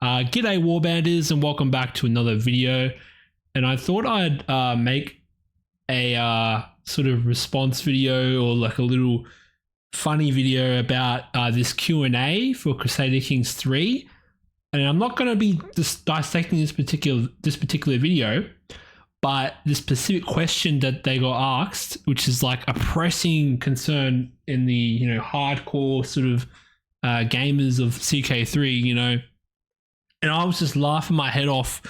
G'day warbanders and welcome back to another video. And I thought I'd make a sort of response video or like a little funny video about this Q&A for Crusader Kings III. And I'm not going to be just dissecting this particular video, but the specific question that they got asked, which is like a pressing concern in the hardcore sort of gamers of CK3, and I was just laughing my head off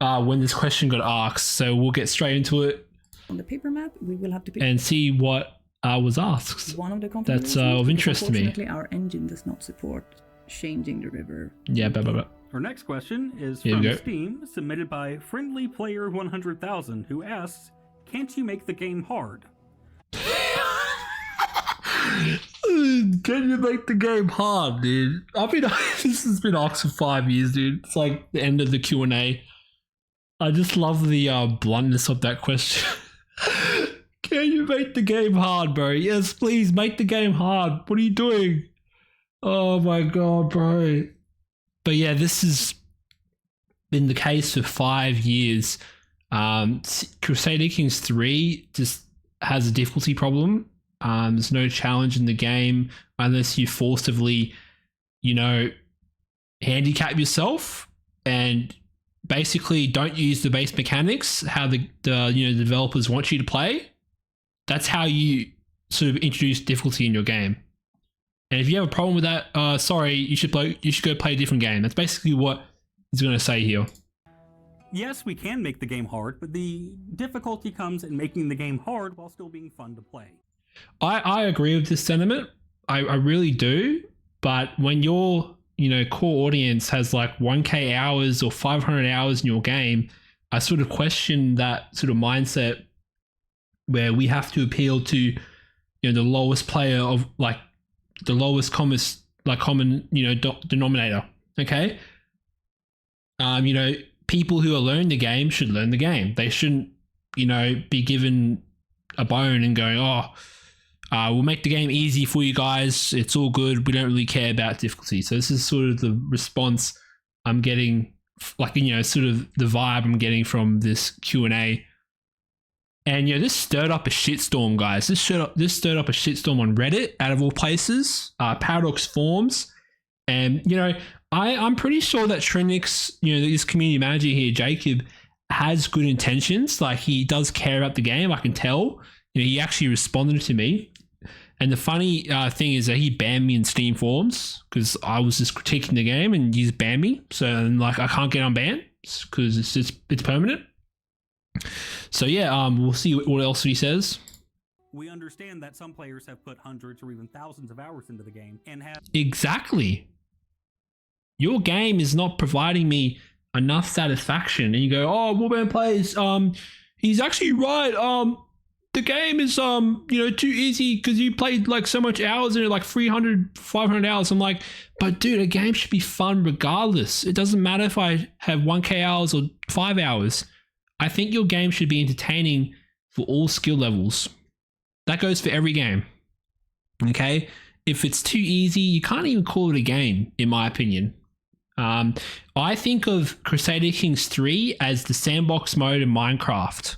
when this question got asked. So we'll get straight into it. On the paper map, we will have to pick and see what was asked. One of the that's of interest to me. Unfortunately, our engine does not support changing the river. Yeah, Our next question is from Steam, submitted by Friendly Player 100,000, who asks, "Can't you make the game hard?" Can you make the game hard, dude? I mean, this has been asked for 5 years, dude. It's like the end of the Q&A. I just love the bluntness of that question. Can you make the game hard, bro? Yes, please, make the game hard. What are you doing? Oh my god, bro. But yeah, this has been the case for 5 years. Crusader Kings III just has a difficulty problem. There's no challenge in the game unless you forcibly, handicap yourself and basically don't use the base mechanics how the developers want you to play. That's how you sort of introduce difficulty in your game. And if you have a problem with that, sorry, you should go play a different game. That's basically what he's going to say here. Yes, we can make the game hard, but the difficulty comes in making the game hard while still being fun to play. I agree with this sentiment. I really do. But when your core audience has like 1K hours or 500 hours in your game, I sort of question that sort of mindset where we have to appeal to the lowest player of like the lowest common denominator. Okay. People who are learning the game should learn the game. They shouldn't be given a bone and going, we'll make the game easy for you guys. It's all good. We don't really care about difficulty. So this is sort of the response I'm getting, like, sort of the vibe I'm getting from this Q&A. And, this stirred up a shitstorm, guys. This stirred up a shitstorm on Reddit, out of all places, Paradox forums. And, I'm pretty sure that Trinix, this community manager here, Jacob, has good intentions. Like, he does care about the game. I can tell. He actually responded to me. And the funny thing is that he banned me in Steam forums because I was just critiquing the game and he just banned me. So I can't get unbanned because it's permanent. So yeah, we'll see what else he says. We understand that some players have put hundreds or even thousands of hours into the game and have exactly. Your game is not providing me enough satisfaction, and you go, "Oh, Warband plays. He's actually right. The game is too easy because you played like so much hours in it, like 300, 500 hours. I'm like, but dude, a game should be fun regardless. It doesn't matter if I have 1K hours or 5 hours. I think your game should be entertaining for all skill levels. That goes for every game. Okay? If it's too easy, you can't even call it a game, in my opinion. I think of Crusader Kings III as the sandbox mode in Minecraft.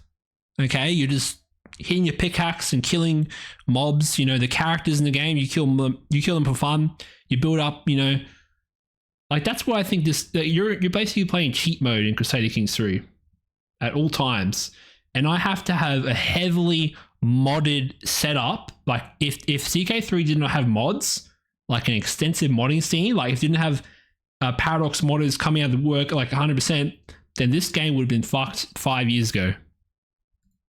Okay? You're just hitting your pickaxe and killing mobs. The characters in the game, you kill them for fun. You build up, like that's what I think that you're basically playing cheat mode in Crusader Kings 3 at all times. And I have to have a heavily modded setup. Like if CK3 did not have mods, like an extensive modding scene, like if it didn't have Paradox modders coming out of the work like 100%, then this game would have been fucked 5 years ago.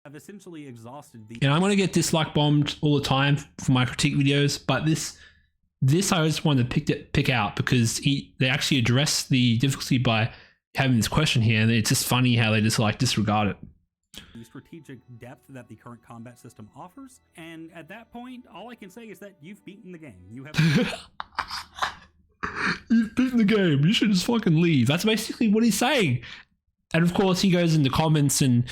Have essentially exhausted the. And I'm gonna get dislike bombed all the time for my critique videos, but this I just wanted to pick out because they actually address the difficulty by having this question here, and it's just funny how they just like disregard it. The strategic depth that the current combat system offers, and at that point, all I can say is that you've beaten the game. You have. You've beaten the game. You should just fucking leave. That's basically what he's saying. And of course, he goes in the comments and,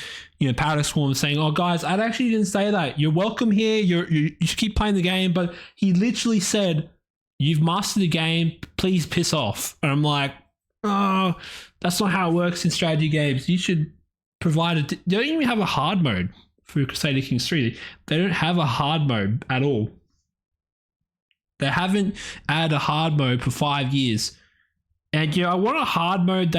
Paradox forums saying, "Oh, guys, I actually didn't say that. You're welcome here. You should keep playing the game." But he literally said, "You've mastered the game. Please piss off." And I'm like, Oh, that's not how it works in strategy games. You should provide they don't even have a hard mode for Crusader Kings 3. They don't have a hard mode at all. They haven't added a hard mode for 5 years. And I want a hard mode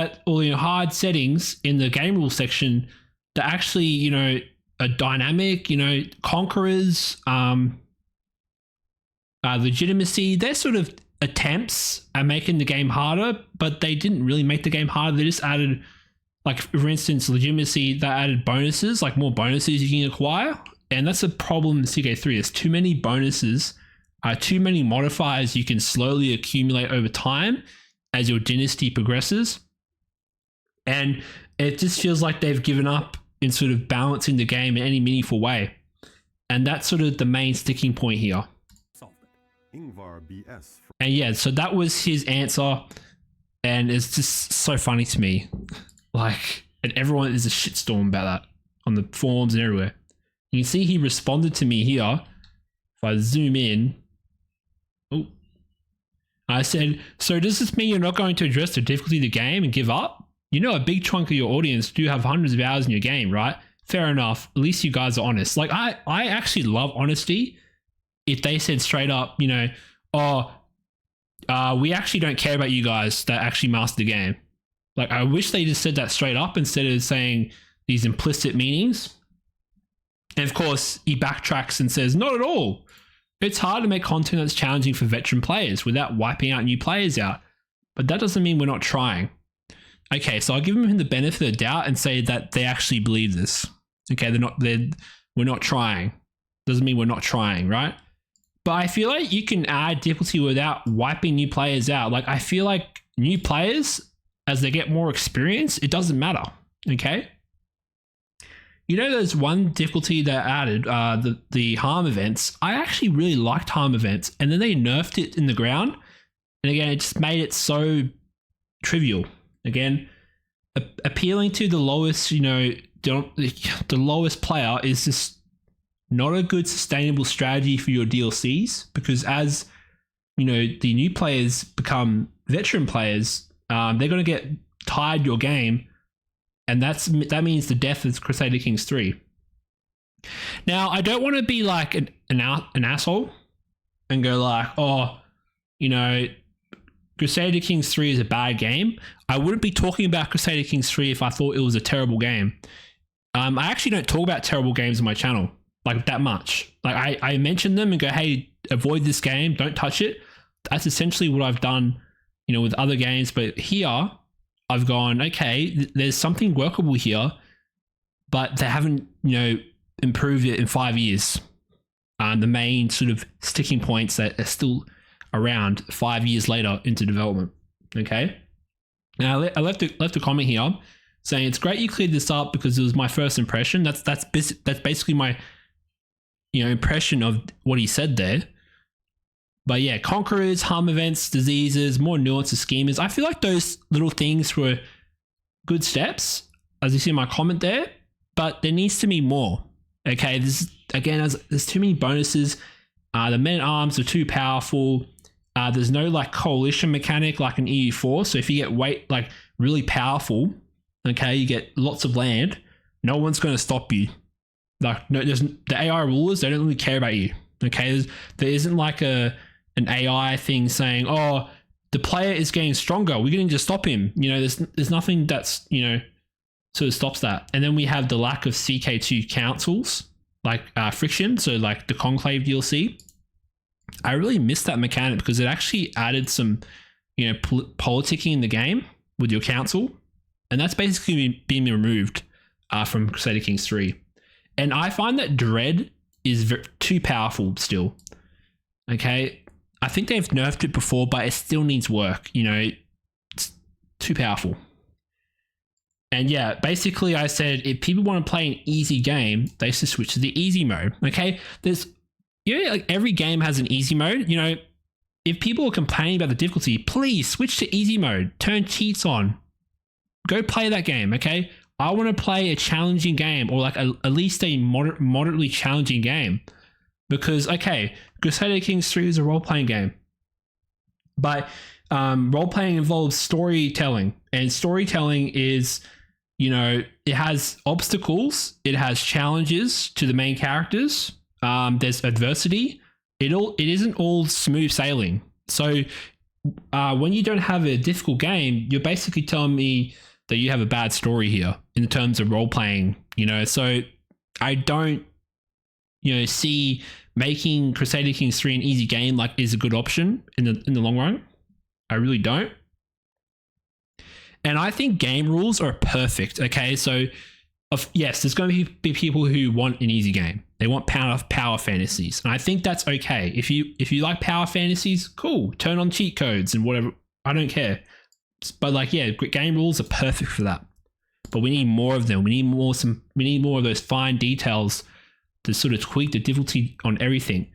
hard settings in the game rules section that actually, are dynamic, conquerors, legitimacy. They're sort of attempts at making the game harder, but they didn't really make the game harder. They just added, like, for instance, legitimacy, they added bonuses, like more bonuses you can acquire. And that's a problem in CK3. There's too many bonuses, too many modifiers you can slowly accumulate over time as your dynasty progresses. And it just feels like they've given up in sort of balancing the game in any meaningful way. And that's sort of the main sticking point here. And yeah, so that was his answer. And it's just so funny to me. Like, and everyone is a shitstorm about that on the forums and everywhere. You can see he responded to me here. If I zoom in, I said, so does this mean you're not going to address the difficulty of the game and give up? A big chunk of your audience do have hundreds of hours in your game, right? Fair enough. At least you guys are honest. Like, I actually love honesty. If they said straight up, we actually don't care about you guys that actually master the game. Like, I wish they just said that straight up instead of saying these implicit meanings. And of course, he backtracks and says, not at all. It's hard to make content that's challenging for veteran players without wiping out new players out. But that doesn't mean we're not trying. Okay, so I'll give him the benefit of the doubt and say that they actually believe this. Okay, we're not trying. Doesn't mean we're not trying, right? But I feel like you can add difficulty without wiping new players out. Like, I feel like new players, as they get more experience, it doesn't matter. Okay? There's one difficulty that added, the harm events. I actually really liked harm events, and then they nerfed it in the ground. And again, it just made it so trivial. Again, appealing to the lowest, the lowest player is just not a good sustainable strategy for your DLCs, because as, the new players become veteran players, they're going to get tired your game. And that means the death of Crusader Kings 3. Now, I don't want to be like an asshole and go like, Crusader Kings 3 is a bad game. I wouldn't be talking about Crusader Kings 3 if I thought it was a terrible game. I actually don't talk about terrible games on my channel, like, that much. Like, I mention them and go, hey, avoid this game, don't touch it. That's essentially what I've done, with other games. But here, I've gone, okay, there's something workable here, but they haven't, improved it in 5 years. The main sort of sticking points that are still around 5 years later into development. Okay. Now I left a comment here saying it's great you cleared this up because it was my first impression. That's basically my, impression of what he said there. But yeah, conquerors, harm events, diseases, more nuanced schemas. I feel like those little things were good steps, as you see in my comment there, but there needs to be more. Okay, there's too many bonuses. The men-at-arms are too powerful. There's no like coalition mechanic like an EU4. So if you get really powerful, okay, you get lots of land, no one's going to stop you. Like, no, the AI rulers, they don't really care about you. Okay, there isn't like an AI thing saying, oh, the player is getting stronger, we're going to stop him. There's nothing that's, sort of stops that. And then we have the lack of CK2 councils, like friction. So like the Conclave DLC. I really missed that mechanic because it actually added some, politicking in the game with your council. And that's basically being removed from Crusader Kings 3. And I find that Dread is too powerful still. Okay. I think they've nerfed it before, but it still needs work. It's too powerful. And yeah, basically I said, if people want to play an easy game, they should switch to the easy mode. Okay. There's, like every game has an easy mode. If people are complaining about the difficulty, please switch to easy mode, turn cheats on, go play that game. Okay. I want to play a challenging game, or like at least a moderately challenging game, because okay, Crusader Kings 3 is a role-playing game, but role playing involves storytelling, and storytelling is, it has obstacles, it has challenges to the main characters. There's adversity. It isn't all smooth sailing. So when you don't have a difficult game, you're basically telling me that you have a bad story here in terms of role playing. So I don't see making Crusader Kings 3 an easy game is a good option in the long run. I really don't. And I think game rules are perfect. Okay, so yes, there's going to be people who want an easy game. They want power fantasies, and I think that's okay. If you like power fantasies, cool. Turn on cheat codes and whatever. I don't care. But game rules are perfect for that. But we need more of them. We need more of those fine details to sort of tweak the difficulty on everything.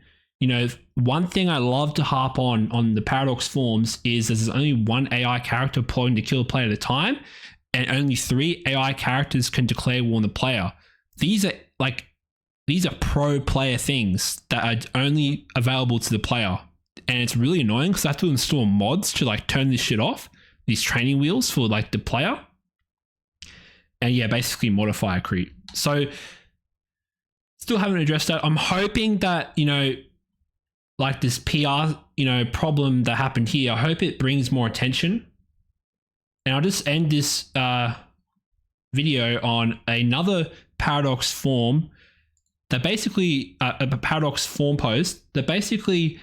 One thing I love to harp on the Paradox forums is there's only one AI character plotting to kill a player at a time, and only 3 AI characters can declare war on the player. These are pro player things that are only available to the player. And it's really annoying because I have to install mods to turn this shit off, these training wheels for the player. And basically modify a creep. So still haven't addressed that. I'm hoping that, this PR, problem that happened here, I hope it brings more attention. And I'll just end this video on another Paradox form that basically, a Paradox form post that basically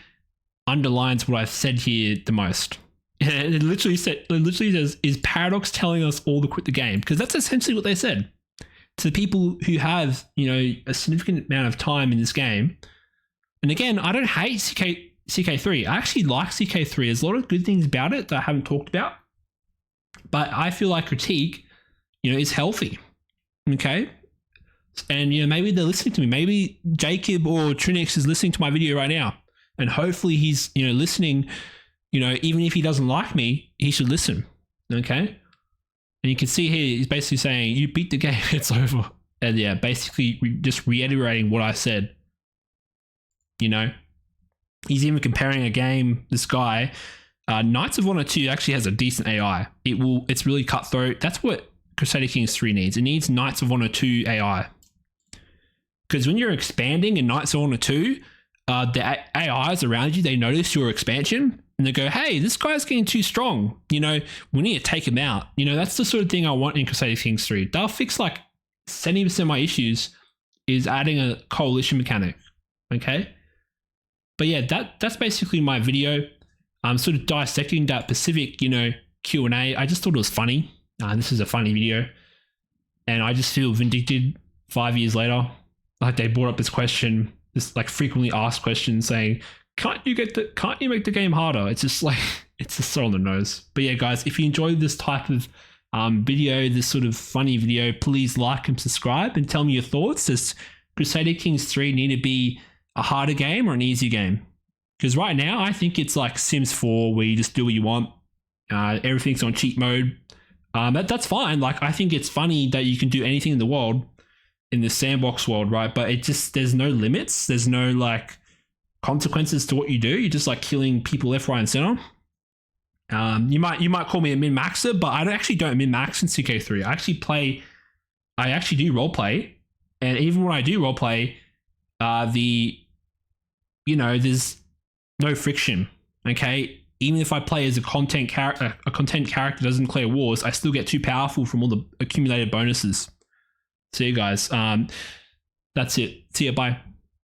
underlines what I've said here the most. And it literally says, is Paradox telling us all to quit the game? Because that's essentially what they said to the people who have, a significant amount of time in this game. And again, I don't hate CK3. I actually like CK3. There's a lot of good things about it that I haven't talked about. But I feel like critique, is healthy. Okay? And, maybe they're listening to me. Maybe Jacob or Trinix is listening to my video right now. And hopefully he's, listening, even if he doesn't like me, he should listen. Okay? And you can see here, he's basically saying, you beat the game, it's over. And basically just reiterating what I said. He's even comparing a game, this guy, Knights of Honor 2 actually has a decent AI. It's really cutthroat. That's what Crusader Kings 3 needs. It needs Knights of Honor 2 AI. Because when you're expanding in Knights of Honor 2, the AIs around you, they notice your expansion and they go, hey, this guy's getting too strong. We need to take him out. That's the sort of thing I want in Crusader Kings 3. They'll fix 70% of my issues is adding a coalition mechanic. Okay? But that's basically my video. I'm sort of dissecting that Pacific, Q&A. I just thought it was funny. This is a funny video. And I just feel vindicated 5 years later. They brought up this question, this frequently asked question saying, can't you make the game harder? It's just it's just so on the nose. But guys, if you enjoyed this type of video, this sort of funny video, please like and subscribe and tell me your thoughts. Does Crusader Kings 3 need to be a harder game or an easy game? Because right now I think it's like Sims 4 where you just do what you want. Everything's on cheat mode. That's fine. I think it's funny that you can do anything in the world in the sandbox world, right? But there's no limits. There's no consequences to what you do. You're just killing people left, right, and center. You might call me a min-maxer, but I actually don't min-max in CK3. I actually do roleplay, and even when I do roleplay, there's no friction. Okay, even if I play as a content character doesn't declare wars, I still get too powerful from all the accumulated bonuses. See you guys. That's it. See ya. Bye.